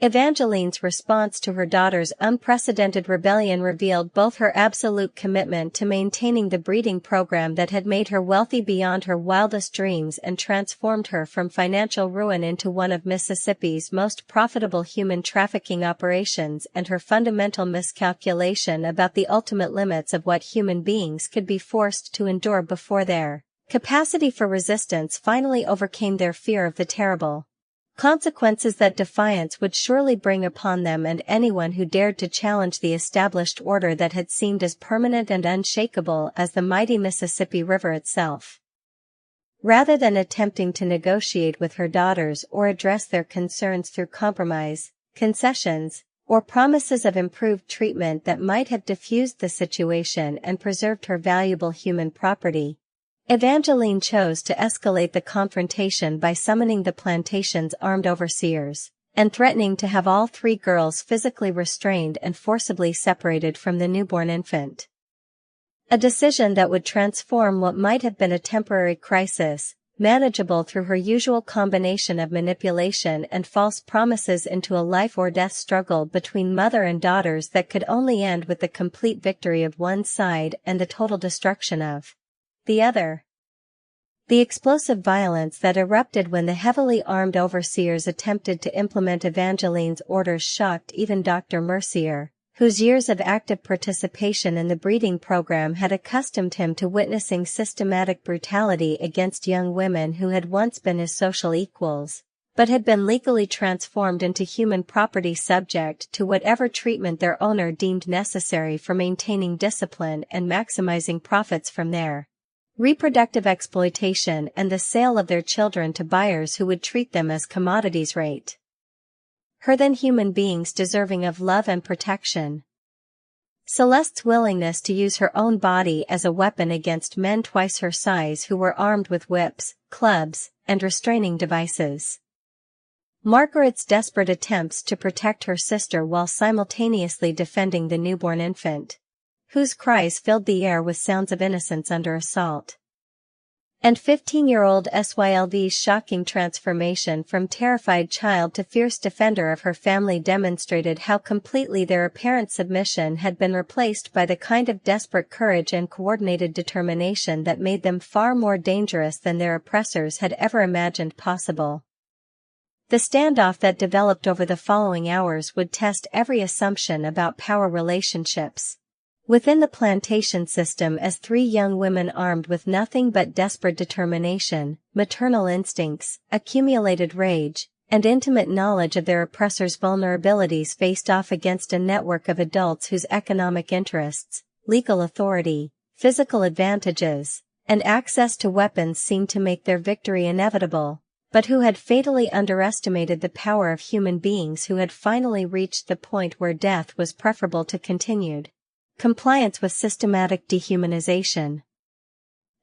Evangeline's response to her daughter's unprecedented rebellion revealed both her absolute commitment to maintaining the breeding program that had made her wealthy beyond her wildest dreams and transformed her from financial ruin into one of Mississippi's most profitable human trafficking operations, and her fundamental miscalculation about the ultimate limits of what human beings could be forced to endure before their capacity for resistance finally overcame their fear of the terrible consequences that defiance would surely bring upon them and anyone who dared to challenge the established order that had seemed as permanent and unshakable as the mighty Mississippi River itself. Rather than attempting to negotiate with her daughters or address their concerns through compromise, concessions, or promises of improved treatment that might have diffused the situation and preserved her valuable human property, Evangeline chose to escalate the confrontation by summoning the plantation's armed overseers, and threatening to have all 3 girls physically restrained and forcibly separated from the newborn infant. A decision that would transform what might have been a temporary crisis, manageable through her usual combination of manipulation and false promises, into a life-or-death struggle between mother and daughters that could only end with the complete victory of one side and the total destruction of the other. The explosive violence that erupted when the heavily armed overseers attempted to implement Evangeline's orders shocked even Dr. Mercier, whose years of active participation in the breeding program had accustomed him to witnessing systematic brutality against young women who had once been his social equals, but had been legally transformed into human property subject to whatever treatment their owner deemed necessary for maintaining discipline and maximizing profits from their reproductive exploitation and the sale of their children to buyers who would treat them as commodities rate her than human beings deserving of love and protection. Celeste's willingness to use her own body as a weapon against men twice her size who were armed with whips, clubs, and restraining devices. Margaret's desperate attempts to protect her sister while simultaneously defending the newborn infant, whose cries filled the air with sounds of innocence under assault. And 15-year-old Sylvie's shocking transformation from terrified child to fierce defender of her family demonstrated how completely their apparent submission had been replaced by the kind of desperate courage and coordinated determination that made them far more dangerous than their oppressors had ever imagined possible. The standoff that developed over the following hours would test every assumption about power relationships within the plantation system, as 3 young women armed with nothing but desperate determination, maternal instincts, accumulated rage, and intimate knowledge of their oppressors' vulnerabilities faced off against a network of adults whose economic interests, legal authority, physical advantages, and access to weapons seemed to make their victory inevitable, but who had fatally underestimated the power of human beings who had finally reached the point where death was preferable to continued compliance with systematic dehumanization.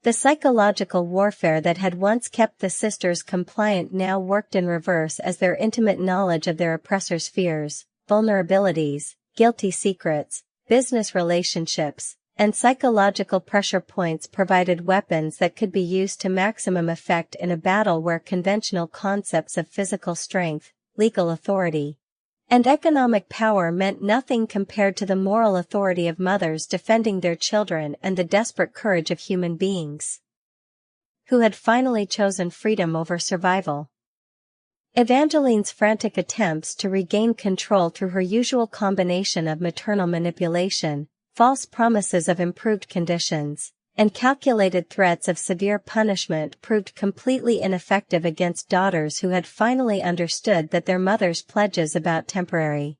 The psychological warfare that had once kept the sisters compliant now worked in reverse as their intimate knowledge of their oppressors' fears, vulnerabilities, guilty secrets, business relationships, and psychological pressure points provided weapons that could be used to maximum effect in a battle where conventional concepts of physical strength, legal authority, and economic power meant nothing compared to the moral authority of mothers defending their children and the desperate courage of human beings who had finally chosen freedom over survival. Evangeline's frantic attempts to regain control through her usual combination of maternal manipulation, false promises of improved conditions, and calculated threats of severe punishment proved completely ineffective against daughters who had finally understood that their mother's pledges about temporary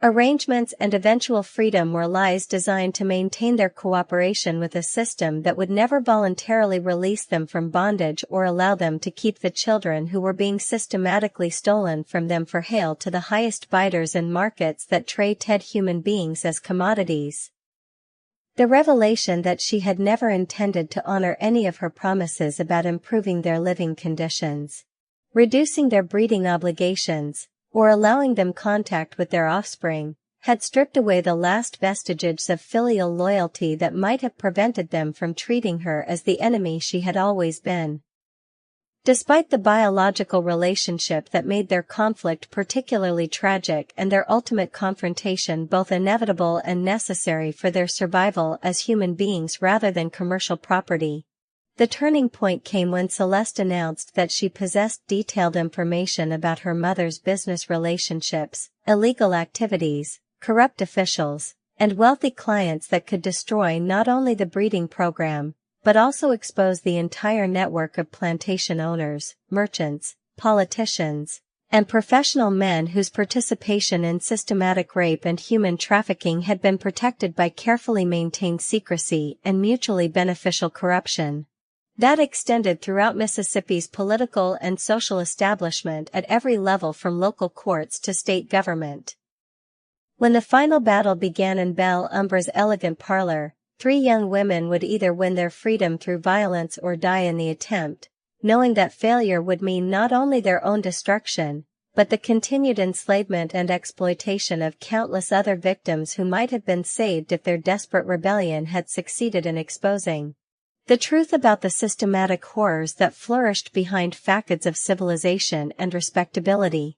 arrangements and eventual freedom were lies designed to maintain their cooperation with a system that would never voluntarily release them from bondage or allow them to keep the children who were being systematically stolen from them for sale to the highest biders in markets that treated human beings as commodities. The revelation that she had never intended to honor any of her promises about improving their living conditions, reducing their breeding obligations, or allowing them contact with their offspring, had stripped away the last vestiges of filial loyalty that might have prevented them from treating her as the enemy she had always been. Despite the biological relationship that made their conflict particularly tragic and their ultimate confrontation both inevitable and necessary for their survival as human beings rather than commercial property, the turning point came when Celeste announced that she possessed detailed information about her mother's business relationships, illegal activities, corrupt officials, and wealthy clients that could destroy not only the breeding program, but also expose the entire network of plantation owners, merchants, politicians, and professional men whose participation in systematic rape and human trafficking had been protected by carefully maintained secrecy and mutually beneficial corruption that extended throughout Mississippi's political and social establishment at every level from local courts to state government. When the final battle began in Belle Umbre's elegant parlor, 3 young women would either win their freedom through violence or die in the attempt, knowing that failure would mean not only their own destruction, but the continued enslavement and exploitation of countless other victims who might have been saved if their desperate rebellion had succeeded in exposing the truth about the systematic horrors that flourished behind facades of civilization and respectability.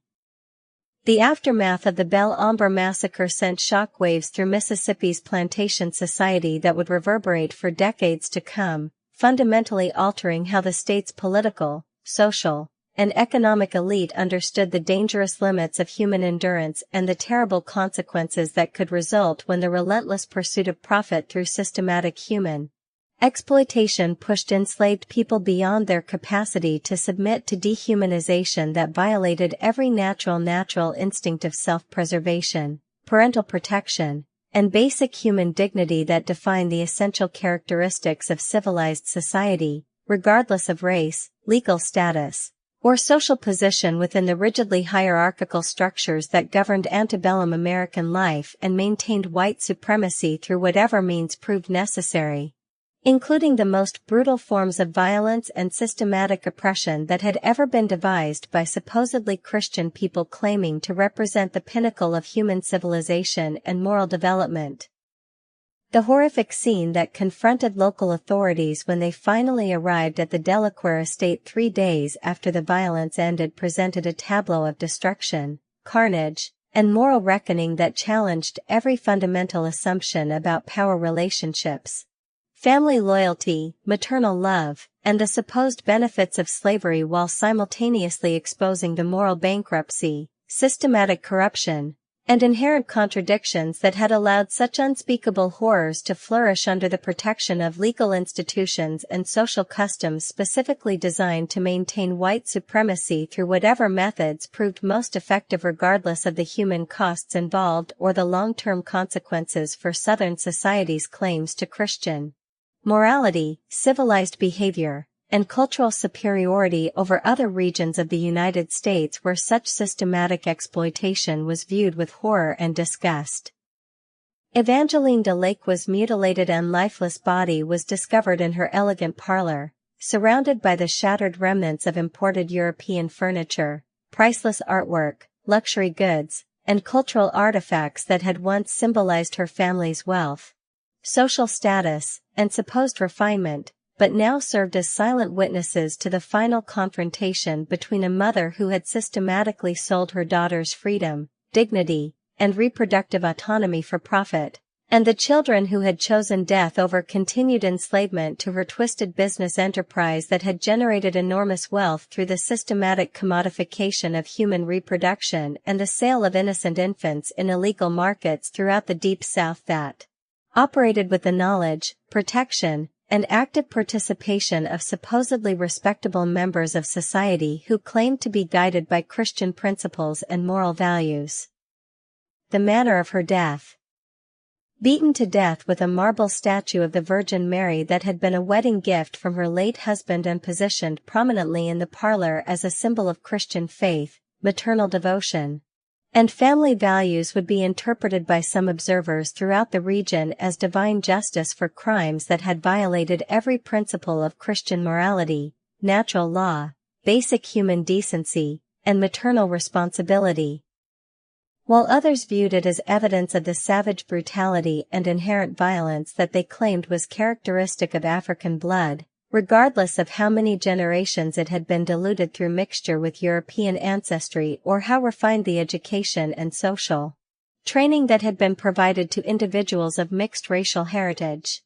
The aftermath of the Belle Ombre massacre sent shockwaves through Mississippi's plantation society that would reverberate for decades to come, fundamentally altering how the state's political, social, and economic elite understood the dangerous limits of human endurance and the terrible consequences that could result when the relentless pursuit of profit through systematic human exploitation pushed enslaved people beyond their capacity to submit to dehumanization that violated every natural instinct of self-preservation, parental protection, and basic human dignity that define the essential characteristics of civilized society, regardless of race, legal status, or social position within the rigidly hierarchical structures that governed antebellum American life and maintained white supremacy through whatever means proved necessary, including the most brutal forms of violence and systematic oppression that had ever been devised by supposedly Christian people claiming to represent the pinnacle of human civilization and moral development. The horrific scene that confronted local authorities when they finally arrived at the Delacroix estate 3 days after the violence ended presented a tableau of destruction, carnage, and moral reckoning that challenged every fundamental assumption about power relationships, family loyalty, maternal love, and the supposed benefits of slavery while simultaneously exposing the moral bankruptcy, systematic corruption, and inherent contradictions that had allowed such unspeakable horrors to flourish under the protection of legal institutions and social customs specifically designed to maintain white supremacy through whatever methods proved most effective regardless of the human costs involved or the long-term consequences for Southern society's claims to Christian morality, civilized behavior, and cultural superiority over other regions of the United States where such systematic exploitation was viewed with horror and disgust. Evangeline Delacroix's mutilated and lifeless body was discovered in her elegant parlor, surrounded by the shattered remnants of imported European furniture, priceless artwork, luxury goods, and cultural artifacts that had once symbolized her family's wealth, social status, and supposed refinement, but now served as silent witnesses to the final confrontation between a mother who had systematically sold her daughter's freedom, dignity, and reproductive autonomy for profit, and the children who had chosen death over continued enslavement to her twisted business enterprise that had generated enormous wealth through the systematic commodification of human reproduction and the sale of innocent infants in illegal markets throughout the Deep South that operated with the knowledge, protection, and active participation of supposedly respectable members of society who claimed to be guided by Christian principles and moral values. The manner of her death. Beaten to death with a marble statue of the Virgin Mary that had been a wedding gift from her late husband and positioned prominently in the parlor as a symbol of Christian faith, maternal devotion, and family values would be interpreted by some observers throughout the region as divine justice for crimes that had violated every principle of Christian morality, natural law, basic human decency, and maternal responsibility. While others viewed it as evidence of the savage brutality and inherent violence that they claimed was characteristic of African blood, regardless of how many generations it had been diluted through mixture with European ancestry or how refined the education and social training that had been provided to individuals of mixed racial heritage.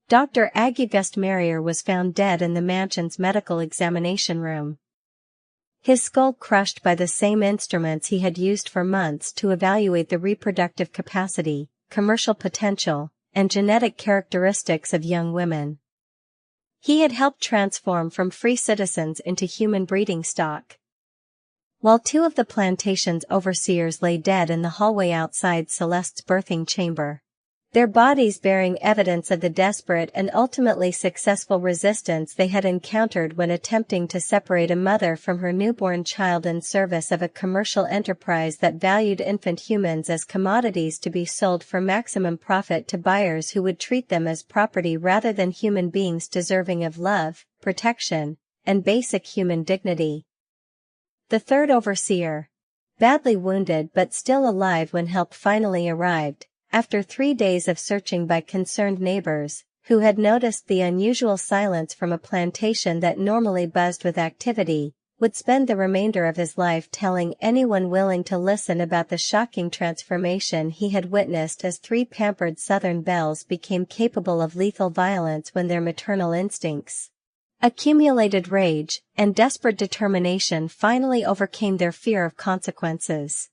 Dr. Auguste Marrier was found dead in the mansion's medical examination room. His skull crushed by the same instruments he had used for months to evaluate the reproductive capacity, commercial potential, and genetic characteristics of young women. He had helped transform from free citizens into human breeding stock. While 2 of the plantation's overseers lay dead in the hallway outside Celeste's birthing chamber, their bodies bearing evidence of the desperate and ultimately successful resistance they had encountered when attempting to separate a mother from her newborn child in service of a commercial enterprise that valued infant humans as commodities to be sold for maximum profit to buyers who would treat them as property rather than human beings deserving of love, protection, and basic human dignity. The third overseer, badly wounded but still alive when help finally arrived, after 3 days of searching by concerned neighbors, who had noticed the unusual silence from a plantation that normally buzzed with activity, would spend the remainder of his life telling anyone willing to listen about the shocking transformation he had witnessed as 3 pampered Southern belles became capable of lethal violence when their maternal instincts, accumulated rage, and desperate determination finally overcame their fear of consequences.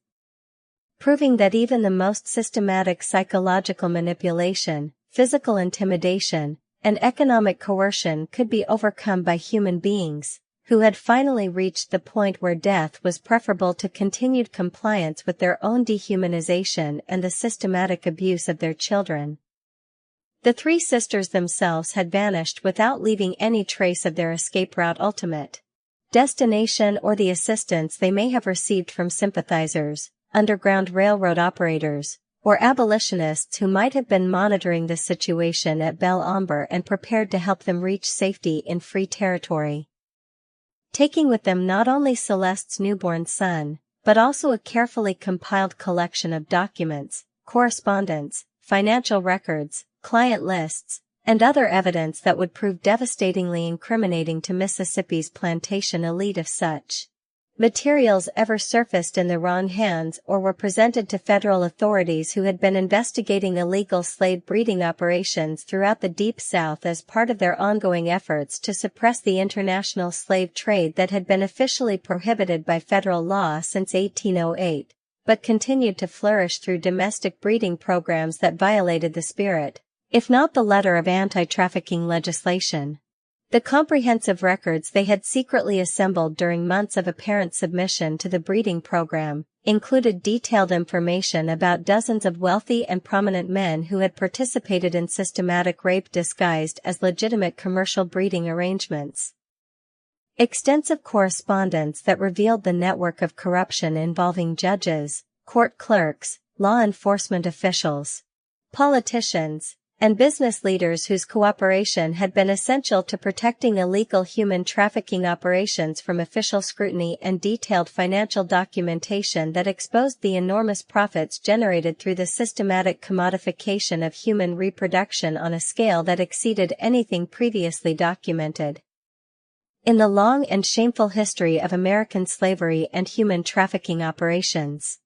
Proving that even the most systematic psychological manipulation, physical intimidation, and economic coercion could be overcome by human beings, who had finally reached the point where death was preferable to continued compliance with their own dehumanization and the systematic abuse of their children. The 3 sisters themselves had vanished without leaving any trace of their escape route, ultimate destination, or the assistance they may have received from sympathizers, Underground Railroad operators, or abolitionists who might have been monitoring the situation at Belle Ombre and prepared to help them reach safety in free territory. Taking with them not only Celeste's newborn son, but also a carefully compiled collection of documents, correspondence, financial records, client lists, and other evidence that would prove devastatingly incriminating to Mississippi's plantation elite if such materials ever surfaced in the wrong hands or were presented to federal authorities who had been investigating illegal slave breeding operations throughout the Deep South as part of their ongoing efforts to suppress the international slave trade that had been officially prohibited by federal law since 1808, but continued to flourish through domestic breeding programs that violated the spirit, if not the letter, of anti-trafficking legislation. The comprehensive records they had secretly assembled during months of apparent submission to the breeding program included detailed information about dozens of wealthy and prominent men who had participated in systematic rape disguised as legitimate commercial breeding arrangements. Extensive correspondence that revealed the network of corruption involving judges, court clerks, law enforcement officials, politicians, and business leaders whose cooperation had been essential to protecting illegal human trafficking operations from official scrutiny, and detailed financial documentation that exposed the enormous profits generated through the systematic commodification of human reproduction on a scale that exceeded anything previously documented in the long and shameful history of American slavery and human trafficking operations.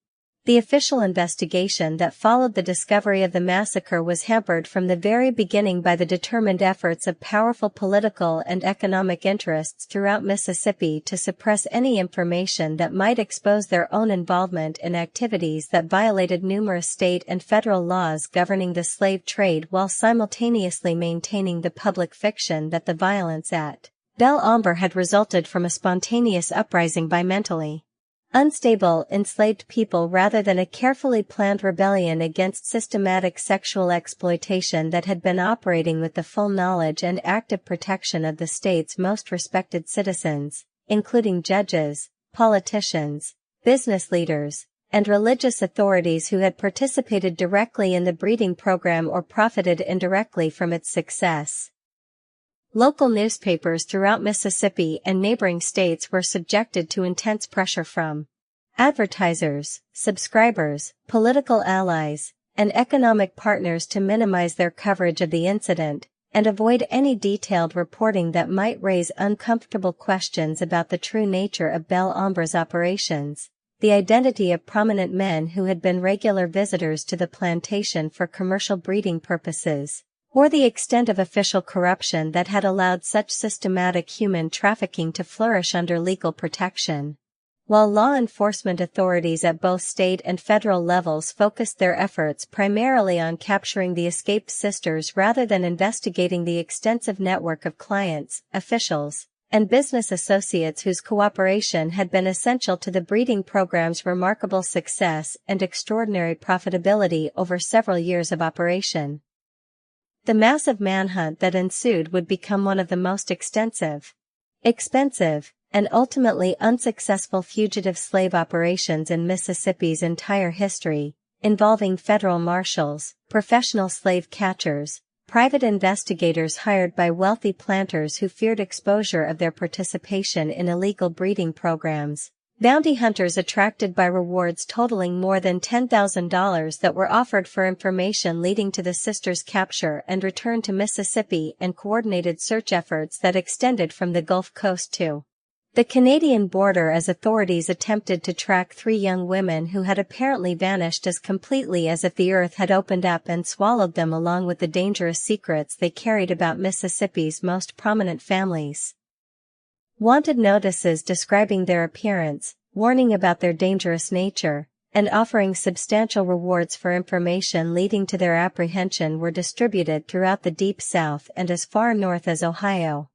The official investigation that followed the discovery of the massacre was hampered from the very beginning by the determined efforts of powerful political and economic interests throughout Mississippi to suppress any information that might expose their own involvement in activities that violated numerous state and federal laws governing the slave trade, while simultaneously maintaining the public fiction that the violence at Belle Ombre had resulted from a spontaneous uprising by mentally unstable enslaved people rather than a carefully planned rebellion against systematic sexual exploitation that had been operating with the full knowledge and active protection of the state's most respected citizens, including judges, politicians, business leaders, and religious authorities who had participated directly in the breeding program or profited indirectly from its success. Local newspapers throughout Mississippi and neighboring states were subjected to intense pressure from advertisers, subscribers, political allies, and economic partners to minimize their coverage of the incident and avoid any detailed reporting that might raise uncomfortable questions about the true nature of Belle Ombre's operations, the identity of prominent men who had been regular visitors to the plantation for commercial breeding purposes, or the extent of official corruption that had allowed such systematic human trafficking to flourish under legal protection. While law enforcement authorities at both state and federal levels focused their efforts primarily on capturing the escaped sisters rather than investigating the extensive network of clients, officials, and business associates whose cooperation had been essential to the breeding program's remarkable success and extraordinary profitability over several years of operation. The massive manhunt that ensued would become one of the most extensive, expensive, and ultimately unsuccessful fugitive slave operations in Mississippi's entire history, involving federal marshals, professional slave catchers, private investigators hired by wealthy planters who feared exposure of their participation in illegal breeding programs, bounty hunters attracted by rewards totaling more than $10,000 that were offered for information leading to the sisters' capture and return to Mississippi, and coordinated search efforts that extended from the Gulf Coast to the Canadian border as authorities attempted to track 3 young women who had apparently vanished as completely as if the earth had opened up and swallowed them, along with the dangerous secrets they carried about Mississippi's most prominent families. Wanted notices describing their appearance, warning about their dangerous nature, and offering substantial rewards for information leading to their apprehension were distributed throughout the Deep South and as far north as Ohio,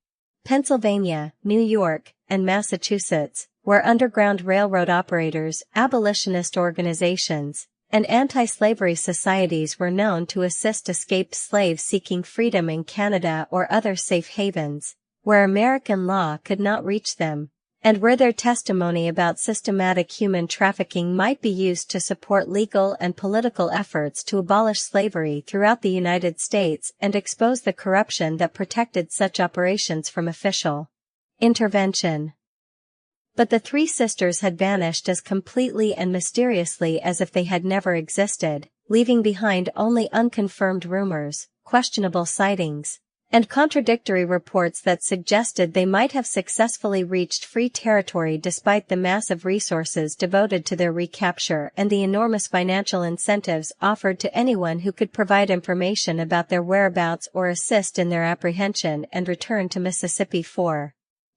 Pennsylvania, New York, and Massachusetts, where Underground Railroad operators, abolitionist organizations, and anti-slavery societies were known to assist escaped slaves seeking freedom in Canada or other safe havens, where American law could not reach them, and where their testimony about systematic human trafficking might be used to support legal and political efforts to abolish slavery throughout the United States and expose the corruption that protected such operations from official intervention. But the 3 sisters had vanished as completely and mysteriously as if they had never existed, leaving behind only unconfirmed rumors, questionable sightings, and contradictory reports that suggested they might have successfully reached free territory despite the massive resources devoted to their recapture and the enormous financial incentives offered to anyone who could provide information about their whereabouts or assist in their apprehension and return to Mississippi for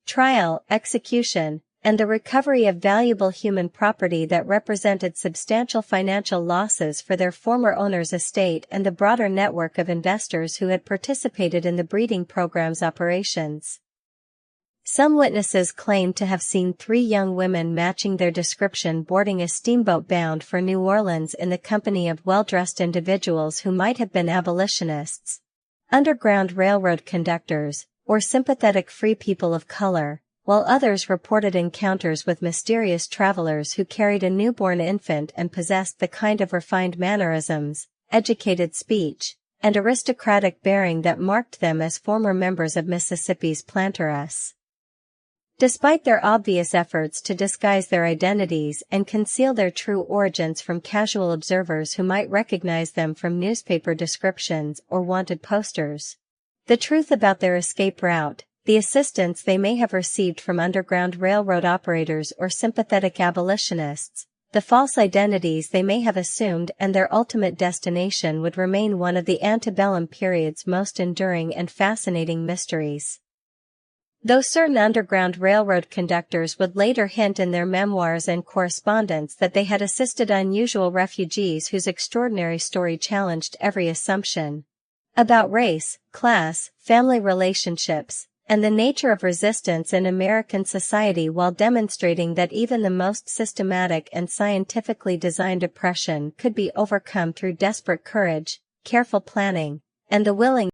trial, execution, and the recovery of valuable human property that represented substantial financial losses for their former owner's estate and the broader network of investors who had participated in the breeding program's operations. Some witnesses claimed to have seen 3 young women matching their description boarding a steamboat bound for New Orleans in the company of well-dressed individuals who might have been abolitionists, Underground Railroad conductors, or sympathetic free people of color, while others reported encounters with mysterious travelers who carried a newborn infant and possessed the kind of refined mannerisms, educated speech, and aristocratic bearing that marked them as former members of Mississippi's planteress. Despite their obvious efforts to disguise their identities and conceal their true origins from casual observers who might recognize them from newspaper descriptions or wanted posters, the truth about their escape route, the assistance they may have received from Underground Railroad operators or sympathetic abolitionists, the false identities they may have assumed, and their ultimate destination would remain one of the antebellum period's most enduring and fascinating mysteries. Though certain Underground Railroad conductors would later hint in their memoirs and correspondence that they had assisted unusual refugees whose extraordinary story challenged every assumption about race, class, family relationships, and the nature of resistance in American society, while demonstrating that even the most systematic and scientifically designed oppression could be overcome through desperate courage, careful planning, and the willingness